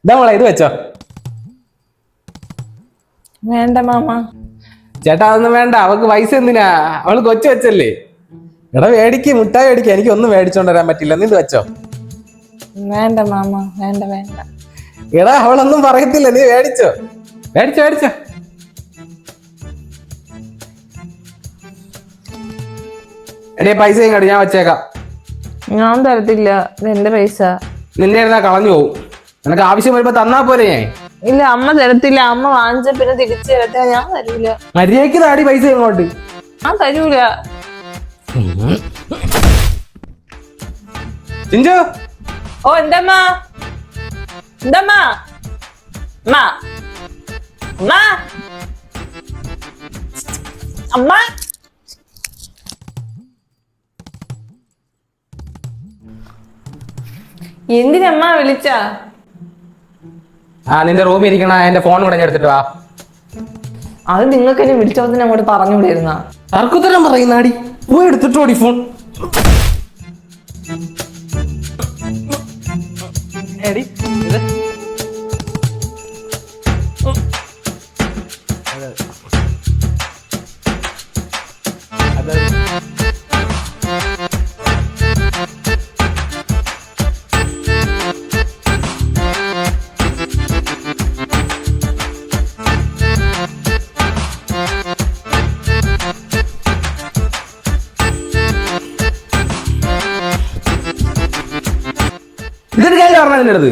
ഇതാ മോളെ ഇത് വെച്ചോ. വേണ്ട മാമ. ചേട്ടാ അതൊന്നും വേണ്ട, അവക്ക് പൈസ എന്തിനാ, അവള് കൊച്ചു വെച്ചല്ലേ. എടാ മേടിക്ക്, മുട്ടായി മേടിക്ക, എനിക്ക് ഒന്നും മേടിച്ചോണ്ട് വരാൻ പറ്റില്ല, നീ ഇത് വെച്ചോ. വേണ്ട മാമ, വേണ്ട വേണ്ട. എടാ അവളൊന്നും പറയത്തില്ല, നീ മേടിച്ചോ, മേടിച്ചോ മേടിച്ചോ. എടേ പൈസ ഇങ്ങോട്ട്, ഞാൻ വെച്ചേക്കാം. ഞാൻ തരത്തില്ല, ഇതെന്റെ പൈസ. നിന്നെ ഇരുന്നാ കളഞ്ഞു പോവും, നിനക്ക് ആവശ്യം വരുമ്പോ തന്നാ പോലെ. ഞാൻ ഇല്ല, അമ്മ തരത്തില്ല. അമ്മ വാങ്ങിച്ച പിന്നെ തിരിച്ചു തരത്തില്ല. ഞാൻ തരൂല. മര്യാദക്ക് താടി പൈസ ഇങ്ങോട്ട്. ഞാൻ തരൂല. ചിഞ്ചു. ഓ എന്തമ്മ, എന്തമ്മ, അമ്മ, അമ്മ, അമ്മ. എന്തിനമ്മ വിളിച്ച? നിന്റെ റൂമിൽ ഇരിക്കണ എന്റെ ഫോൺ ഇവിടെ എടുത്തിട്ട് വാ. അത് നിങ്ങൾക്ക് എന്നെ വിളിച്ചോത്തിന് അങ്ങോട്ട് പറഞ്ഞുകൂടിയിരുന്ന. ആർക്കുത്തരം പറയുന്നാടി, പോയി എടുത്തിട്ടോടി ഫോൺ. എടി ഇത് ഇതൊരു കാര്യം പറഞ്ഞ നിന്റെ അടുത്ത്.